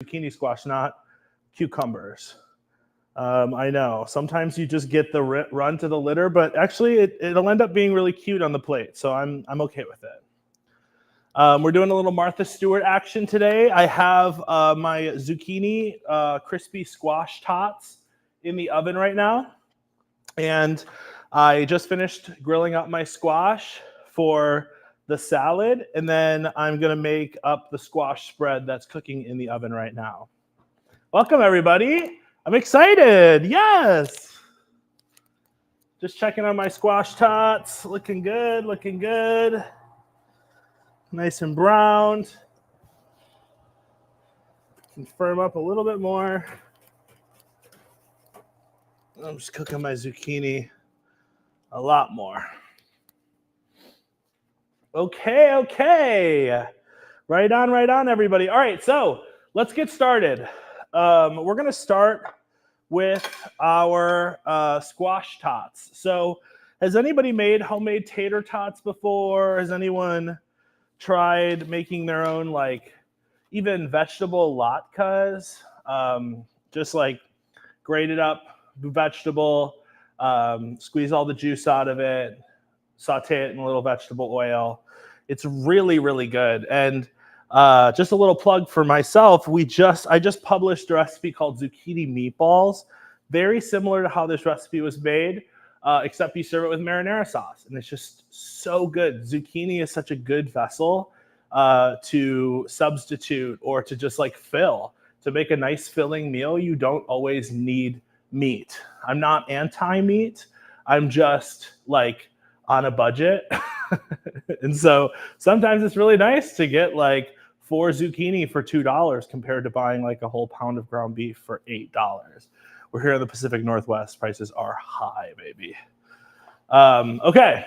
zucchini squash, not cucumbers. I know sometimes you just get the run to the litter, but actually it'll end up being really cute on the plate, so I'm okay with it. We're doing a little Martha Stewart action today. I have my zucchini crispy squash tots in the oven right now, and I just finished grilling up my squash for the salad, and then I'm gonna make up the squash spread that's cooking in the oven right now. Welcome, everybody. I'm excited. Yes. Just checking on my squash tots. Looking good, looking good. Nice and browned. Can firm up a little bit more. I'm just cooking my zucchini a lot more. Okay. Right on, everybody. All right, so let's get started. We're going to start with our squash tots. So has anybody made homemade tater tots before? Has anyone tried making their own, like, even vegetable latkes? Just like grated up vegetable, squeeze all the juice out of it, saute it in a little vegetable oil. It's really, really good. And just a little plug for myself, I just published a recipe called zucchini meatballs, very similar to how this recipe was made, except you serve it with marinara sauce, and it's just so good. Zucchini is such a good vessel to substitute or to just like fill. To make a nice filling meal, you don't always need meat. I'm not anti-meat. I'm just like on a budget. And so sometimes it's really nice to get like 4 zucchini for $2 compared to buying like a whole pound of ground beef for $8. We're here in the Pacific Northwest. Prices are high, baby. Okay.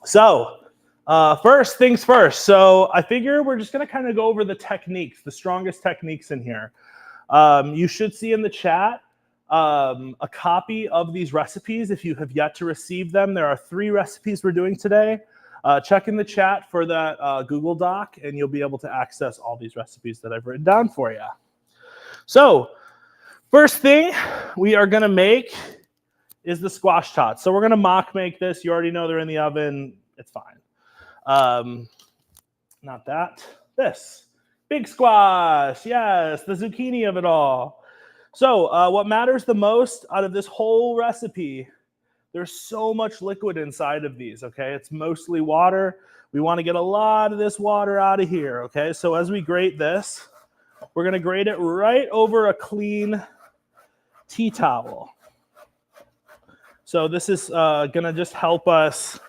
So first things first. So I figure we're just going to kind of go over the techniques, the strongest techniques in here. You should see in the chat a copy of these recipes if you have yet to receive them. There are 3 recipes we're doing today. Check in the chat for that Google Doc, and you'll be able to access all these recipes that I've written down for you. So first thing we are going to make is the squash tots. So we're going to mock make this. You already know they're in the oven. It's fine. Not that. This. Big squash. Yes, the zucchini of it all. So what matters the most out of this whole recipe, there's so much liquid inside of these, okay? It's mostly water. We want to get a lot of this water out of here, okay? So as we grate this, we're going to grate it right over a clean tea towel. So this is going to just help us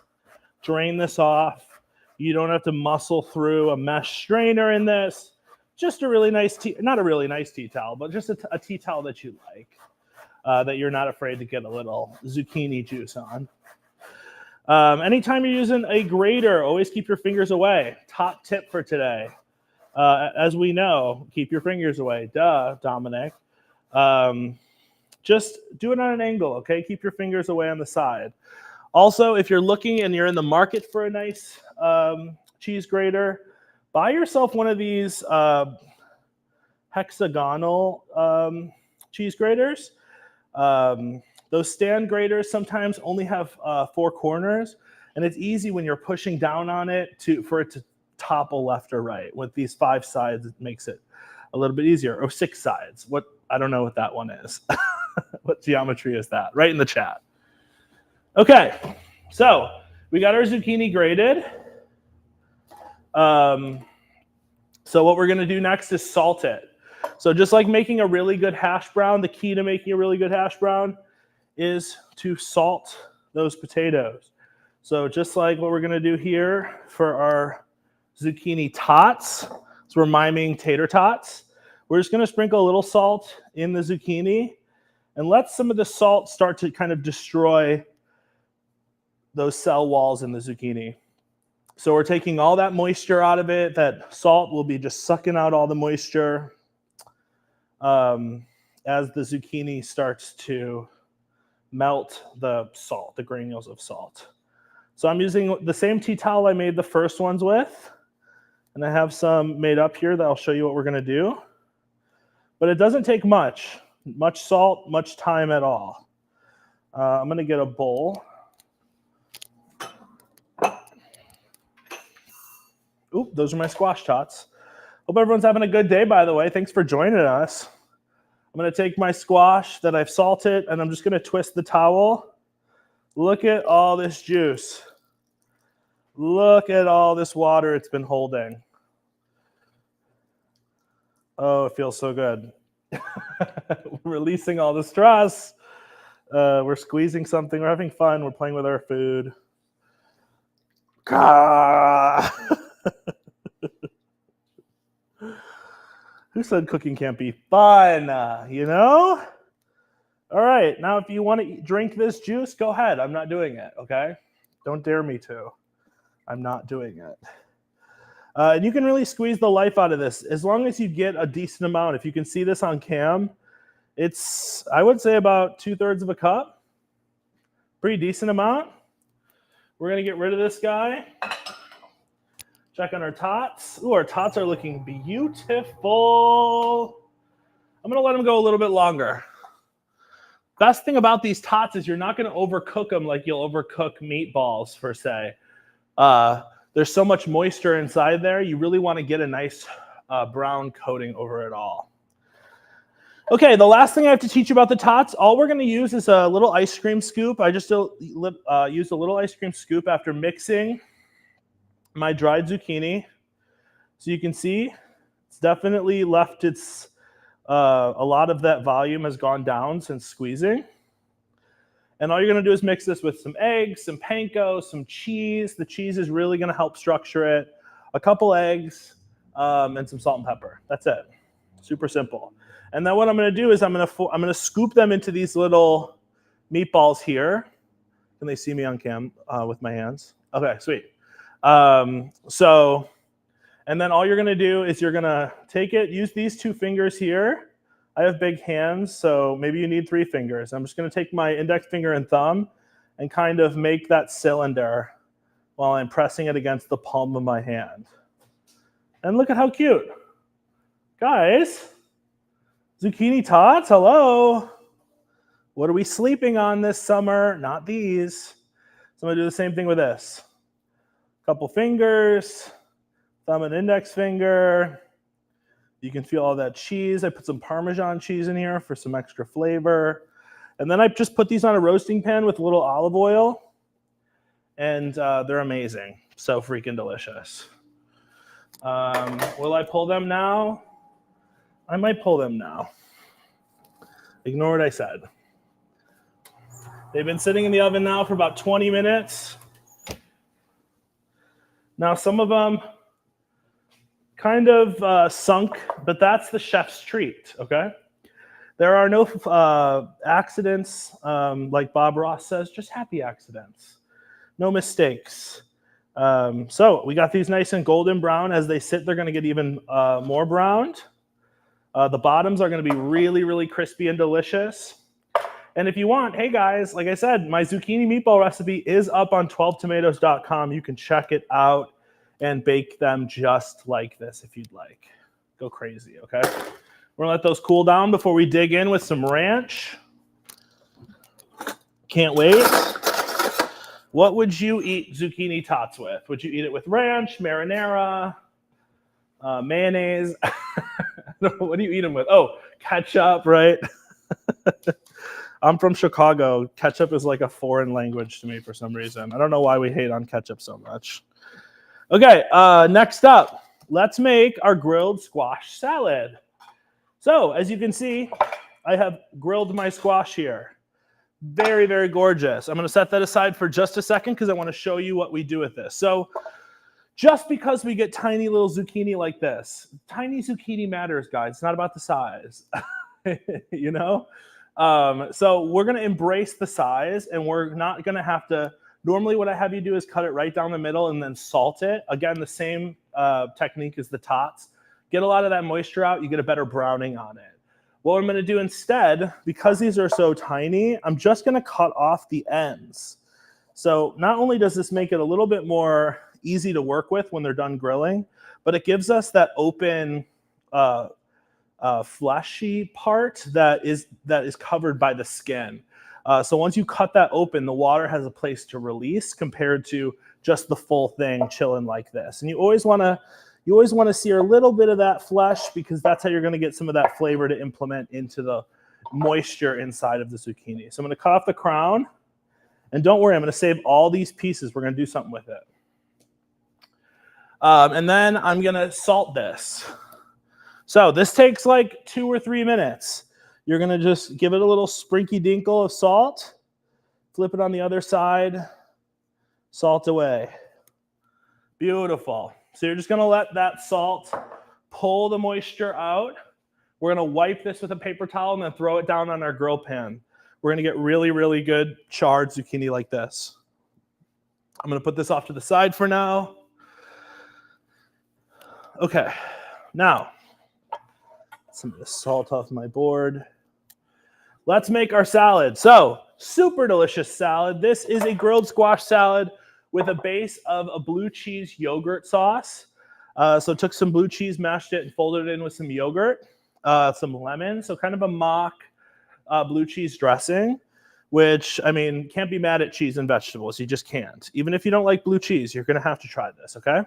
drain this off. You don't have to muscle through a mesh strainer in this. Just a really nice tea, not a really nice tea towel, but just a tea towel that you like, that you're not afraid to get a little zucchini juice on. Anytime you're using a grater, always keep your fingers away. Top tip for today. As we know, keep your fingers away. Duh, Dominic. Just do it on an angle, okay? Keep your fingers away on the side. Also, if you're looking and you're in the market for a nice cheese grater, buy yourself one of these hexagonal cheese graters. Those stand graters sometimes only have 4 corners, and it's easy when you're pushing down on it for it to topple left or right. With these 5 sides, it makes it a little bit easier. Or 6 sides. I don't know what that one is. What geometry is that? Right in the chat. Okay, so we got our zucchini grated. So what we're going to do next is salt it. So just like making a really good hash brown, the key to making a really good hash brown is to salt those potatoes. So just like what we're going to do here for our zucchini tots, so we're miming tater tots, we're just going to sprinkle a little salt in the zucchini and let some of the salt start to kind of destroy those cell walls in the zucchini. So we're taking all that moisture out of it. That salt will be just sucking out all the moisture as the zucchini starts to melt the salt, the granules of salt. So I'm using the same tea towel I made the first ones with, and I have some made up here that I'll show you what we're going to do. but it doesn't take much salt, much time at all. I'm going to get a bowl. Oop, those are my squash tots. Hope everyone's having a good day, by the way. Thanks for joining us. I'm going to take my squash that I've salted, and I'm just going to twist the towel. Look at all this juice. Look at all this water it's been holding. Oh, it feels so good. Releasing all the stress. We're squeezing something. We're having fun. We're playing with our food. Who said cooking can't be fun? You know? All right. Now, if you want to drink this juice, go ahead. I'm not doing it, okay? Don't dare me to. I'm not doing it. And you can really squeeze the life out of this as long as you get a decent amount. If you can see this on cam, it's, I would say, about 2/3 of a cup. Pretty decent amount. We're going to get rid of this guy. Check on our tots. Ooh, our tots are looking beautiful. I'm going to let them go a little bit longer. Best thing about these tots is you're not going to overcook them like you'll overcook meatballs, per se. There's so much moisture inside there. You really want to get a nice brown coating over it all. Okay, the last thing I have to teach you about the tots, all we're going to use is a little ice cream scoop. I just used a little ice cream scoop after mixing my dried zucchini. So you can see it's definitely left its, a lot of that volume has gone down since squeezing. And all you're going to do is mix this with some eggs, some panko, some cheese. The cheese is really going to help structure it. A couple eggs and some salt and pepper. That's it. Super simple. And then what I'm going to do is I'm going to scoop them into these little meatballs here. Can they see me on cam with my hands? Okay, sweet. And then all you're going to do is you're going to take it, use these 2 fingers here. I have big hands, so maybe you need 3 fingers. I'm just going to take my index finger and thumb and kind of make that cylinder while I'm pressing it against the palm of my hand. And look at how cute. Guys, zucchini tots, hello. What are we sleeping on this summer? Not these. So I'm going to do the same thing with this. Couple fingers, thumb and index finger. You can feel all that cheese. I put some Parmesan cheese in here for some extra flavor. And then I just put these on a roasting pan with a little olive oil. And they're amazing. So freaking delicious. Will I pull them now? I might pull them now. Ignore what I said. They've been sitting in the oven now for about 20 minutes. Now, some of them kind of sunk, but that's the chef's treat, okay? There are no accidents, like Bob Ross says, just happy accidents. No mistakes. So we got these nice and golden brown. As they sit, they're going to get even more browned. The bottoms are going to be really, really crispy and delicious. And if you want, hey guys, like I said, my zucchini meatball recipe is up on 12tomatoes.com. You can check it out and bake them just like this if you'd like. Go crazy, okay? We're gonna let those cool down before we dig in with some ranch. Can't wait. What would you eat zucchini tots with? Would you eat it with ranch, marinara, mayonnaise? What do you eat them with? Oh, ketchup, right? I'm from Chicago. Ketchup is like a foreign language to me for some reason. I don't know why we hate on ketchup so much. Okay, next up, let's make our grilled squash salad. So, as you can see, I have grilled my squash here. Very, very gorgeous. I'm going to set that aside for just a second because I want to show you what we do with this. So, just because we get tiny little zucchini like this, tiny zucchini matters, guys. It's not about the size, you know? So we're going to embrace the size, and we're not going to have to, normally what I have you do is cut it right down the middle and then salt it. Again, the same technique as the tots. Get a lot of that moisture out, you get a better browning on it. What I'm going to do instead, because these are so tiny, I'm just going to cut off the ends. So not only does this make it a little bit more easy to work with when they're done grilling, but it gives us that open fleshy part that is covered by the skin. So once you cut that open, the water has a place to release compared to just the full thing chilling like this. And you always want to sear a little bit of that flesh, because that's how you're going to get some of that flavor to implement into the moisture inside of the zucchini. So I'm going to cut off the crown, and don't worry, I'm going to save all these pieces. We're going to do something with it. And then I'm going to salt this. So this takes like 2 or 3 minutes. You're going to just give it a little sprinky dinkle of salt, flip it on the other side, salt away. Beautiful. So you're just going to let that salt pull the moisture out. We're going to wipe this with a paper towel and then throw it down on our grill pan. We're going to get really, really good charred zucchini like this. I'm going to put this off to the side for now. Okay, now, some of the salt off my board. Let's make our salad. So, super delicious salad. This is a grilled squash salad with a base of a blue cheese yogurt sauce. So took some blue cheese, mashed it, and folded it in with some yogurt, some lemon. So kind of a mock blue cheese dressing, which, I mean, can't be mad at cheese and vegetables. You just can't. Even if you don't like blue cheese, you're going to have to try this, okay?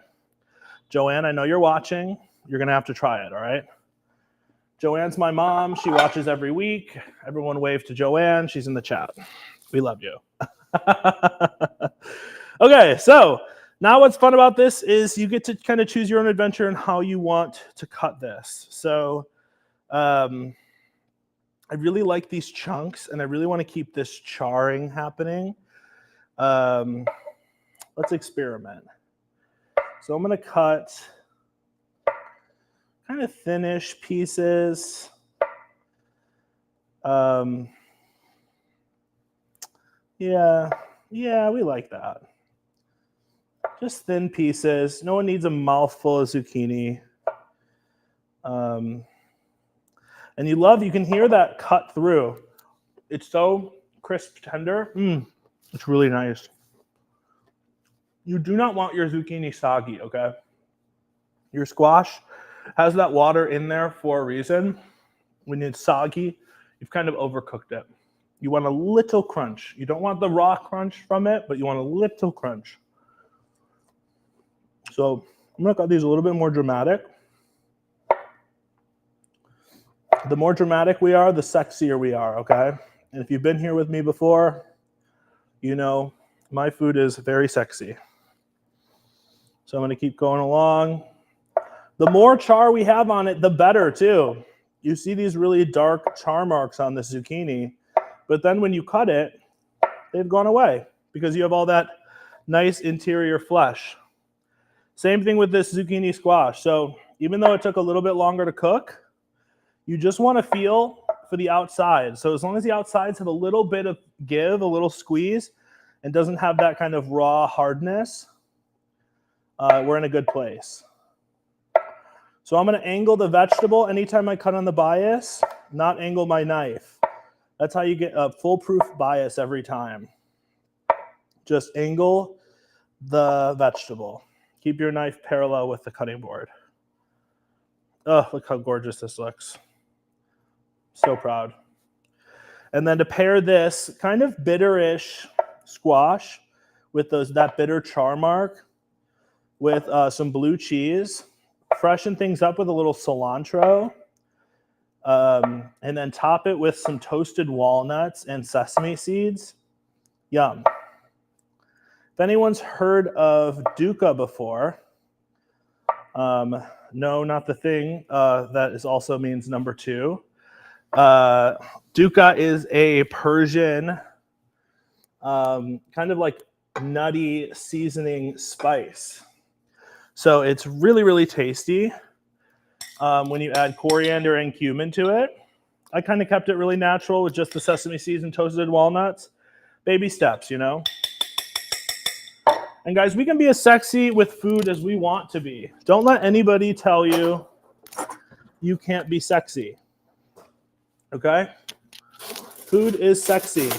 Joanne, I know you're watching. You're going to have to try it, all right? Joanne's my mom. She watches every week. Everyone wave to Joanne. She's in the chat. We love you. Okay, so now what's fun about this is you get to kind of choose your own adventure and how you want to cut this. So I really like these chunks, and I really want to keep this charring happening. Let's experiment. So I'm going to cut kind of thinnish pieces. Yeah, we like that. Just thin pieces. No one needs a mouthful of zucchini. And you can hear that cut through. It's so crisp, tender. It's really nice. You do not want your zucchini soggy, okay? Your squash has that water in there for a reason. When it's soggy, you've kind of overcooked it. You want a little crunch. You don't want the raw crunch from it, but you want a little crunch. So I'm going to cut these a little bit more dramatic. The more dramatic we are, the sexier we are, okay? And if you've been here with me before, you know my food is very sexy. So I'm going to keep going along. The more char we have on it, the better, too. You see these really dark char marks on the zucchini, but then when you cut it, they've gone away because you have all that nice interior flesh. Same thing with this zucchini squash. So even though it took a little bit longer to cook, you just want to feel for the outside. So as long as the outsides have a little bit of give, a little squeeze, and doesn't have that kind of raw hardness, we're in a good place. So I'm going to angle the vegetable anytime I cut on the bias, not angle my knife. That's how you get a foolproof bias every time. Just angle the vegetable. Keep your knife parallel with the cutting board. Oh, look how gorgeous this looks. So proud. And then to pair this kind of bitterish squash with that bitter char mark with some blue cheese, freshen things up with a little cilantro, and then top it with some toasted walnuts and sesame seeds. Yum. If anyone's heard of dukkha before, no, not the thing that also means number 2. Dukkha is a Persian kind of like nutty seasoning spice. So it's really, really tasty when you add coriander and cumin to it. I kind of kept it really natural with just the sesame seeds and toasted walnuts. Baby steps, you know. And guys, we can be as sexy with food as we want to be. Don't let anybody tell you you can't be sexy. Okay? Food is sexy.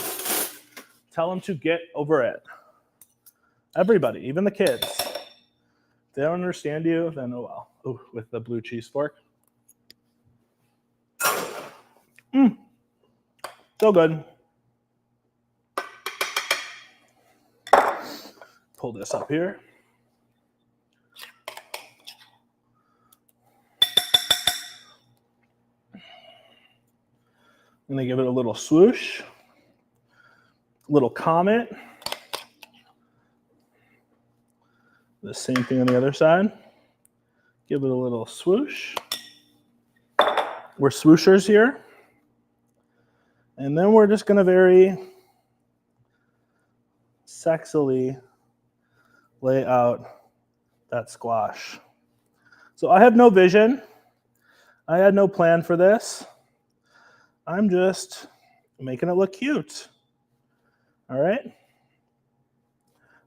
Tell them to get over it. Everybody, even the kids. If they don't understand you, then oh well. Ooh, with the blue cheese fork. So good. Pull this up here. I'm going to give it a little swoosh, a little comet. The same thing on the other side. Give it a little swoosh. We're swooshers here. And then we're just going to very sexily lay out that squash. So I have no vision. I had no plan for this. I'm just making it look cute. All right.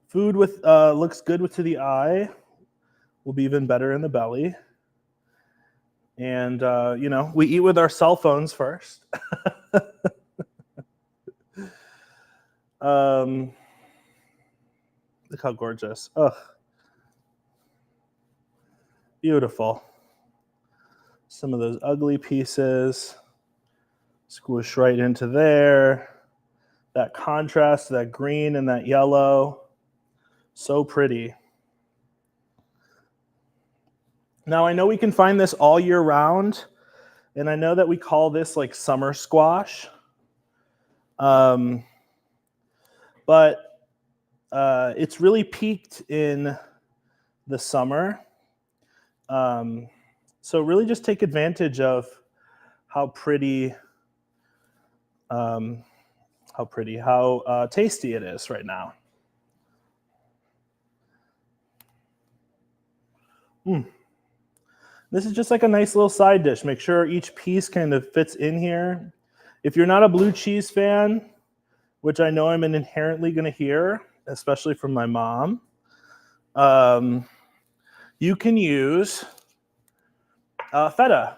Food with looks good to the eye will be even better in the belly. And you know, we eat with our cell phones first. Look how gorgeous. Ugh. Beautiful. Some of those ugly pieces. Squish right into there. That contrast, that green and that yellow. So pretty. Now I know we can find this all year round, and I know that we call this like summer squash. But it's really peaked in the summer. So really just take advantage of how pretty, how tasty it is right now. This is just like a nice little side dish. Make sure each piece kind of fits in here. If you're not a blue cheese fan, which I know I'm inherently going to hear, especially from my mom, you can use feta,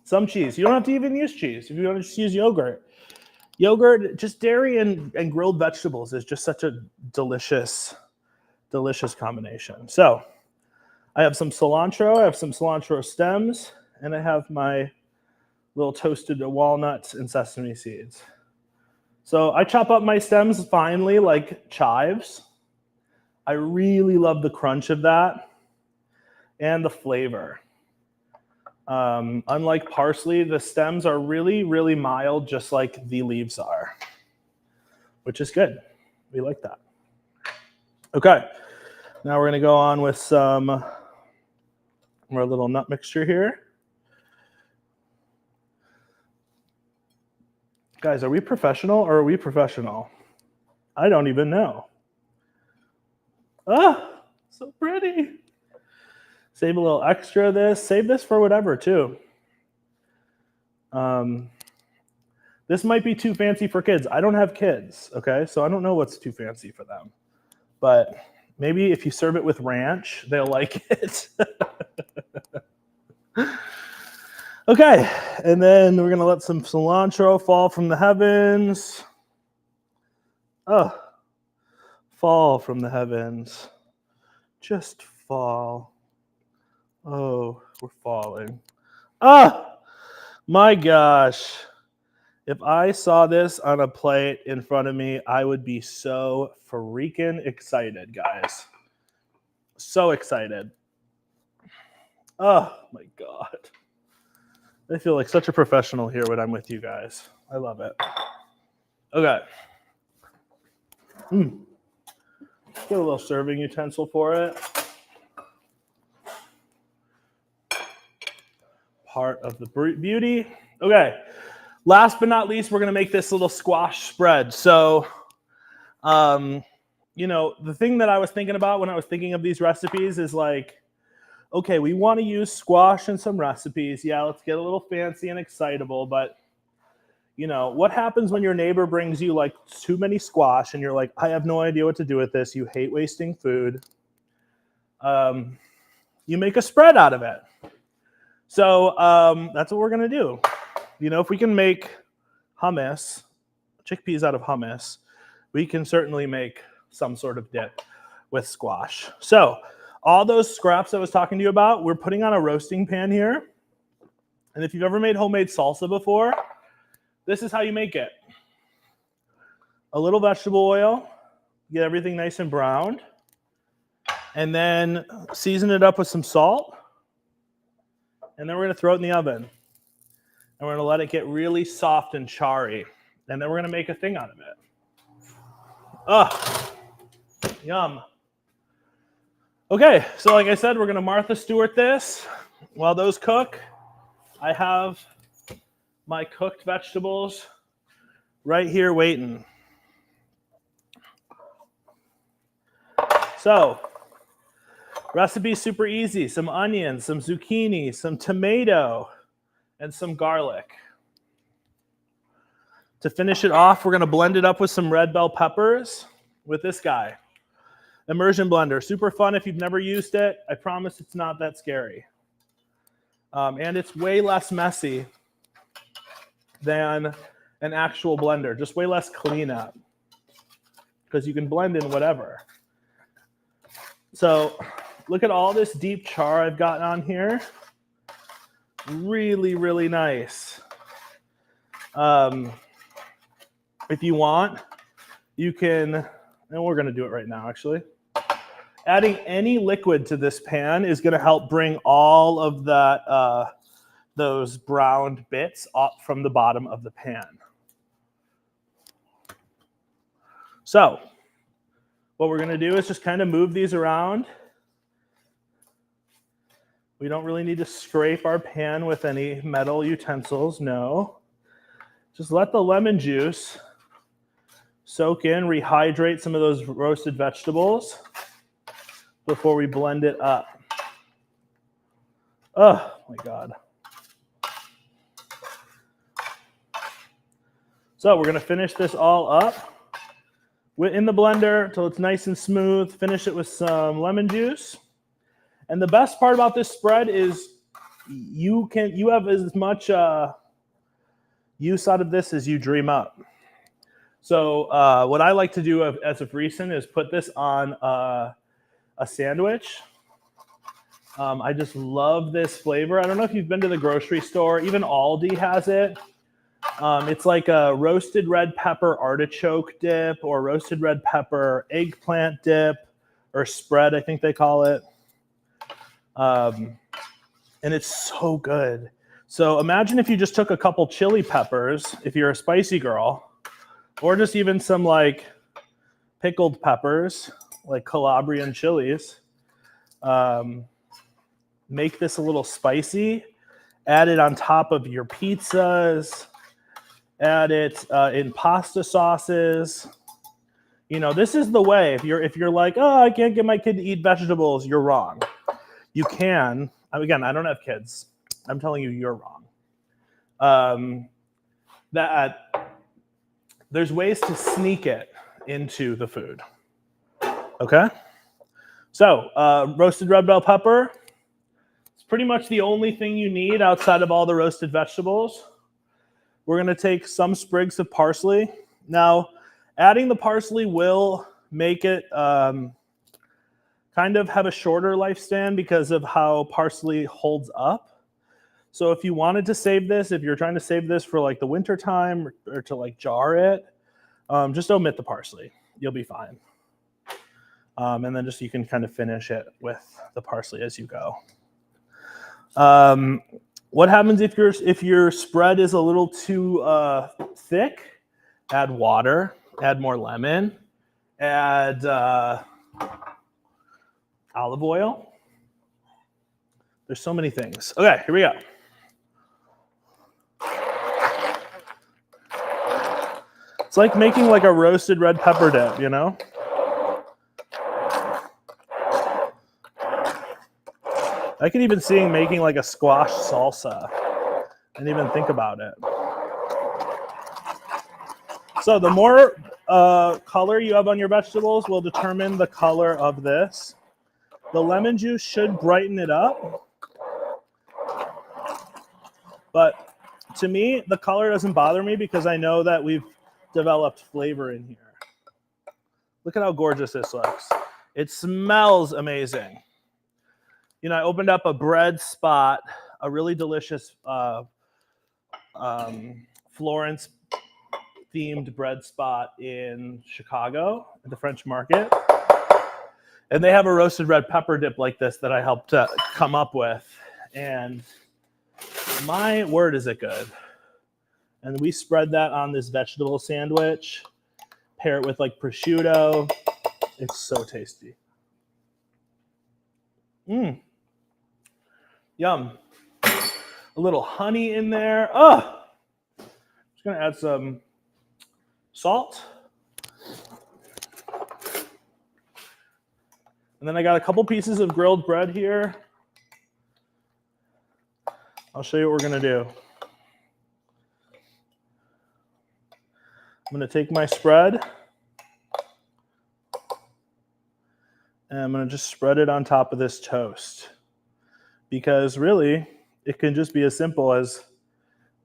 some cheese. You don't have to even use cheese. If you want to just use yogurt. Yogurt, just dairy and grilled vegetables is just such a delicious, delicious combination. So I have some cilantro, I have some cilantro stems, and I have my little toasted walnuts and sesame seeds. So I chop up my stems finely like chives. I really love the crunch of that and the flavor. Unlike parsley, the stems are really, really mild, just like the leaves are, which is good. We like that. Okay, now we're gonna go on with some more little nut mixture here. Guys, are we professional or are we professional? I don't even know. Ah, so pretty. Save a little extra of this. Save this for whatever, too. This might be too fancy for kids. I don't have kids, okay? So I don't know what's too fancy for them. But maybe if you serve it with ranch, they'll like it. Okay, and then we're going to let some cilantro fall from the heavens. Oh, fall from the heavens. Just fall. Oh, we're falling. Ah, my gosh. If I saw this on a plate in front of me, I would be so freaking excited, guys. So excited. Oh, my God. I feel like such a professional here when I'm with you guys. I love it. Okay. Get a little serving utensil for it. Part of the beauty. Okay. Last but not least, we're going to make this little squash spread. So, you know, the thing that I was thinking about when I was thinking of these recipes is like, okay, we want to use squash in some recipes. Yeah, let's get a little fancy and excitable. But, you know, what happens when your neighbor brings you like too many squash and you're like, I have no idea what to do with this. You hate wasting food. You make a spread out of it. So that's what we're going to do. You know, if we can make hummus, chickpeas out of hummus, we can certainly make some sort of dip with squash. So all those scraps I was talking to you about, we're putting on a roasting pan here. And if you've ever made homemade salsa before, this is how you make it. A little vegetable oil, get everything nice and browned, and then season it up with some salt. And then we're going to throw it in the oven. And we're going to let it get really soft and charry. And then we're going to make a thing out of it. Ugh. Yum. Okay, so like I said, we're going to Martha Stewart this. While those cook, I have my cooked vegetables right here waiting. So, recipe super easy. Some onions, some zucchini, some tomato, and some garlic. To finish it off, we're going to blend it up with some red bell peppers with this guy. Immersion blender. Super fun if you've never used it. I promise it's not that scary. And it's way less messy than an actual blender. Just way less cleanup. Because you can blend in whatever. So look at all this deep char I've got on here. Really, really nice. If you want, you can, and we're going to do it right now actually. Adding any liquid to this pan is going to help bring all of that, those browned bits up from the bottom of the pan. So what we're going to do is just kind of move these around. We don't really need to scrape our pan with any metal utensils, no. Just let the lemon juice soak in, rehydrate some of those roasted vegetables before we blend it up. Oh my God. So we're going to finish this all up in the blender until it's nice and smooth. Finish it with some lemon juice. And the best part about this spread is you have as much use out of this as you dream up. So what I like to do as of recent is put this on a sandwich. I just love this flavor. I don't know if you've been to the grocery store. Even Aldi has it. It's like a roasted red pepper artichoke dip or roasted red pepper eggplant dip or spread, I think they call it. And it's so good. So imagine if you just took a couple chili peppers, if you're a spicy girl, or just even some like pickled peppers, like Calabrian chilies. Make this a little spicy. Add it on top of your pizzas. Add it in pasta sauces. You know, this is the way. If you're like, oh, I can't get my kid to eat vegetables, you're wrong. You can. Again, I don't have kids. I'm telling you, you're wrong. There's ways to sneak it into the food. Okay? So, roasted red bell pepper. It's pretty much the only thing you need outside of all the roasted vegetables. We're going to take some sprigs of parsley. Now, adding the parsley will make it kind of have a shorter lifespan because of how parsley holds up. So if you wanted to save this, if you're trying to save this for like the winter time or to like jar it, just omit the parsley. You'll be fine. And then just you can kind of finish it with the parsley as you go. What happens if your spread is a little too thick? Add water, add more lemon, add olive oil. There's so many things. Okay, here we go. It's like making like a roasted red pepper dip, you know? I can even see making like a squash salsa and even think about it. So the more color you have on your vegetables will determine the color of this. The lemon juice should brighten it up. But to me, the color doesn't bother me because I know that we've developed flavor in here. Look at how gorgeous this looks. It smells amazing. You know, I opened up a bread spot a really delicious Florence themed bread spot in Chicago at the French Market. And they have a roasted red pepper dip like this that I helped come up with. And my word, is it good. And we spread that on this vegetable sandwich, pair it with like prosciutto. It's so tasty. Mmm. Yum. A little honey in there. Oh, just gonna add some salt. And then I got a couple pieces of grilled bread here. I'll show you what we're gonna do. I'm gonna take my spread and I'm gonna just spread it on top of this toast. Because really, it can just be as simple as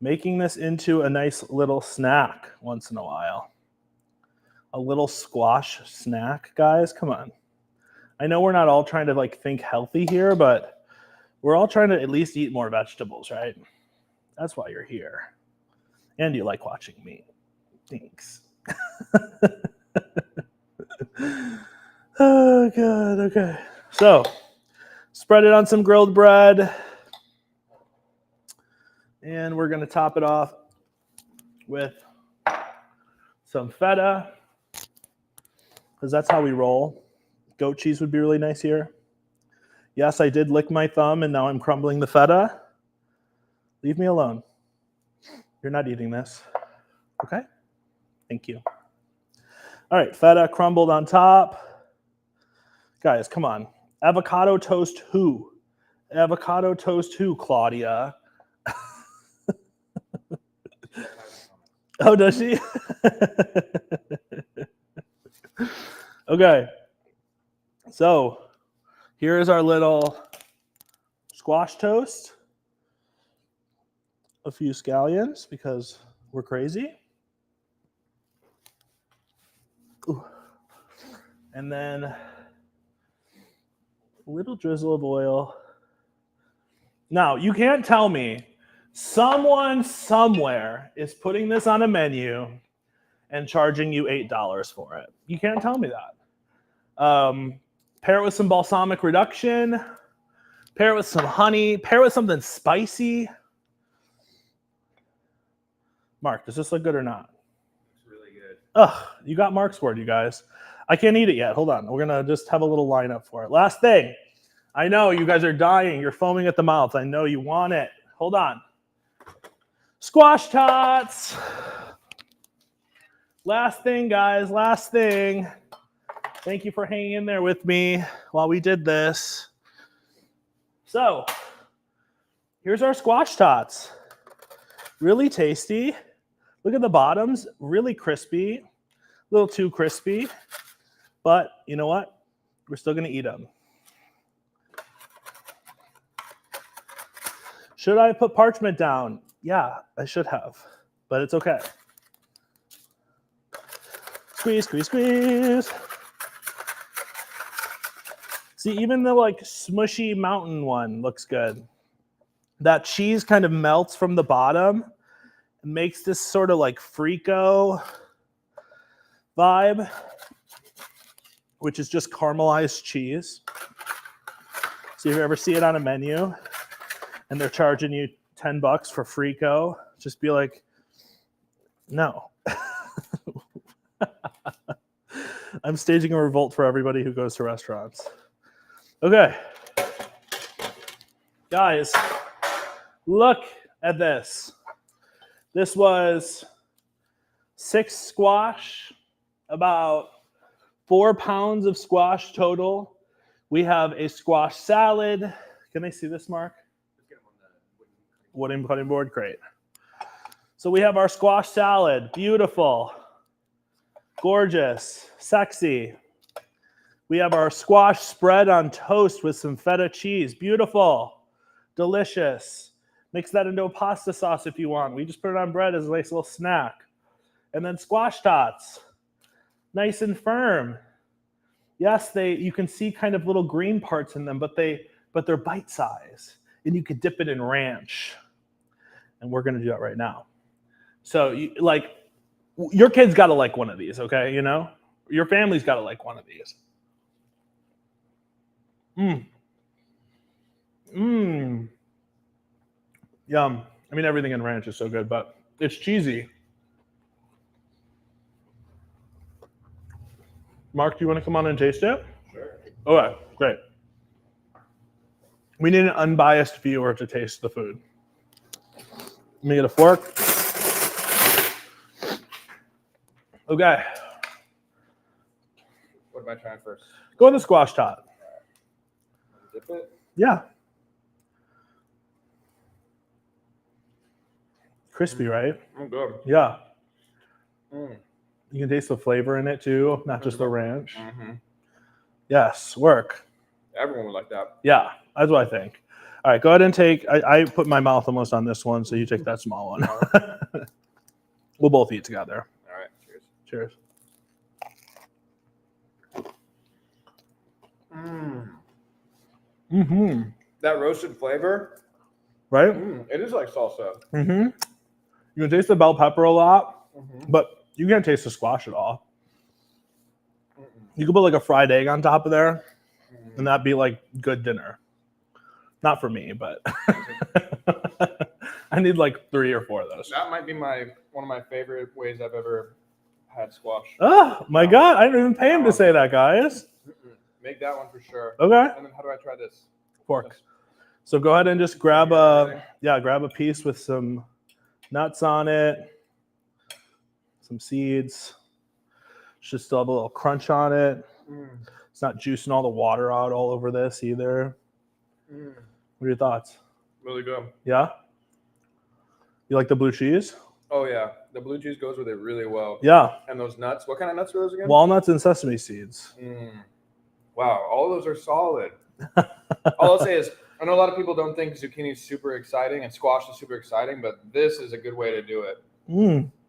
making this into a nice little snack once in a while. A little squash snack, guys, come on. I know we're not all trying to like think healthy here, but we're all trying to at least eat more vegetables, right? That's why you're here. And you like watching me. Thanks. Oh, God, okay. So, spread it on some grilled bread. And we're going to top it off with some feta, because that's how we roll. Goat cheese would be really nice here. Yes, I did lick my thumb, and now I'm crumbling the feta. Leave me alone. You're not eating this. Okay? Thank you. All right, feta crumbled on top. Guys, come on. Avocado toast who? Avocado toast who, Claudia? Oh, does she? Okay. So here is our little squash toast. A few scallions because we're crazy. Ooh. And then a little drizzle of oil. Now, you can't tell me someone somewhere is putting this on a menu and charging you $8 for it. You can't tell me that. Pair it with some balsamic reduction. Pair it with some honey. Pair it with something spicy. Mark, does this look good or not? It's really good. Ugh, you got Mark's word, you guys. I can't eat it yet. Hold on. We're going to just have a little lineup for it. Last thing. I know you guys are dying. You're foaming at the mouth. I know you want it. Hold on. Squash Tots. Last thing, guys. Last thing. Thank you for hanging in there with me while we did this. So, here's our Squash Tots. Really tasty. Look at the bottoms. Really crispy. A little too crispy. But you know what? We're still going to eat them. Should I put parchment down? Yeah, I should have. But it's okay. Squeeze, squeeze, squeeze. See, even the like smushy mountain one looks good. That cheese kind of melts from the bottom and makes this sort of like Frico vibe, which is just caramelized cheese. So if you ever see it on a menu and they're charging you $10 for Frico, just be like, no. I'm staging a revolt for everybody who goes to restaurants. Okay. Guys, look at this. This was 6 squash, about 4 pounds of squash total. We have a squash salad. Can they see this, Mark? Wooden cutting board, great. So we have our squash salad, beautiful, gorgeous, sexy. We have our squash spread on toast with some feta cheese, beautiful, delicious. Mix that into a pasta sauce if you want. We just put it on bread as a nice little snack. And then squash tots, nice and firm. Yes, you can see kind of little green parts in them, but they're bite size. and you could dip it in ranch. And we're going to do that right now. So, your kid's got to like one of these, okay? You know? Your family's got to like one of these. Yum. I mean, everything in ranch is so good, but it's cheesy. Mark, do you want to come on and taste it? Sure. Okay, great. We need an unbiased viewer to taste the food. Let me get a fork. Okay. What am I trying first? Go with the squash tot. Dip it? Yeah. Crispy, right? Good. Yeah. Mm. You can taste the flavor in it too, not just the ranch. Mm-hmm. Yes, work. Everyone would like that. Yeah, that's what I think. All right, go ahead and take, I put my mouth almost on this one, so you take that small one. We'll both eat together. All right, cheers. Cheers. Mm-hmm. That roasted flavor, Right? it is like salsa. Mm-hmm. You can taste the bell pepper a lot, Mm-hmm. but you can't taste the squash at all. You could put like a fried egg on top of there, and that'd be like good dinner. Not for me, but I need like 3 or 4 of those. That might be one of my favorite ways I've ever had squash. Oh my God, I didn't even pay him to say that, guys. Make that one for sure. Okay. And then how do I try this? Fork. So go ahead and just grab a piece with some nuts on it, some seeds. Should still have a little crunch on it. It's not juicing all the water out all over this either. What are your thoughts? Really good. Yeah? You like the blue cheese? Oh yeah, the blue cheese goes with it really well. Yeah. And those nuts. What kind of nuts are those again? Walnuts and sesame seeds. Wow, all those are solid. All I'll say is, I know a lot of people don't think zucchini is super exciting and squash is super exciting, but this is a good way to do it.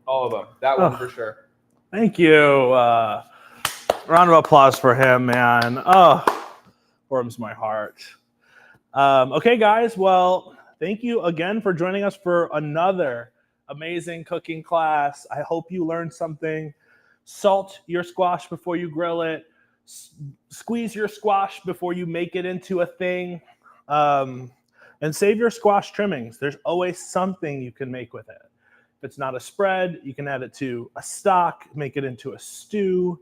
All of them. That one for sure. Thank you. Round of applause for him, man. Oh, warms my heart. Okay, guys. Well, thank you again for joining us for another amazing cooking class. I hope you learned something. Salt your squash before you grill it. Squeeze your squash before you make it into a thing. And save your squash trimmings. There's always something you can make with it. If it's not a spread, you can add it to a stock, make it into a stew.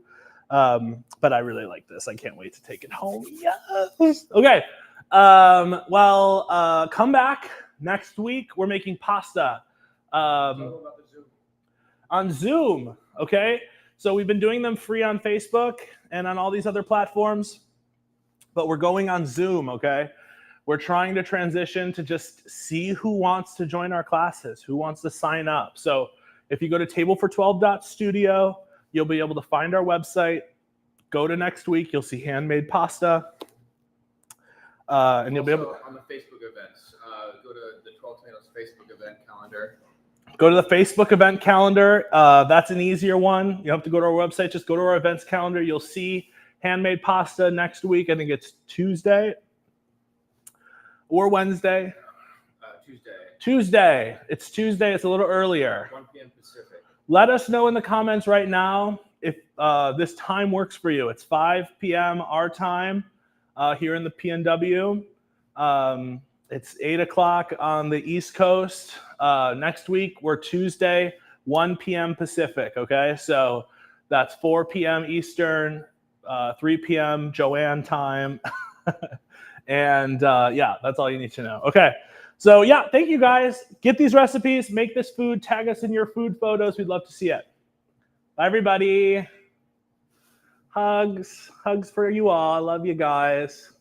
But I really like this. I can't wait to take it home. Yes. Okay. Come back next week. We're making pasta on Zoom. Okay. So we've been doing them free on Facebook and on all these other platforms, but we're going on Zoom. Okay. We're trying to transition to just see who wants to join our classes, who wants to sign up. So if you go to tablefor12.studio, you'll be able to find our website. Go to next week. You'll see handmade pasta. And you'll be able to, on the Facebook events, go to the 12 Tomatoes Facebook event calendar. Go to the Facebook event calendar. That's an easier one. You have to go to our website. Just go to our events calendar. You'll see handmade pasta next week. I think it's Tuesday or Wednesday. Tuesday. It's Tuesday. It's a little earlier. 1 p.m. Pacific. Let us know in the comments right now if this time works for you. It's 5 p.m. our time here in the PNW. It's 8 o'clock on the East Coast. Next week, we're Tuesday, 1 p.m. Pacific, okay? So that's 4 p.m. Eastern, 3 p.m. Joanne time. And yeah, that's all you need to know. Okay, so yeah, thank you guys. Get these recipes, make this food, tag us in your food photos. We'd love to see it. Bye, everybody. Hugs for you all. I love you guys.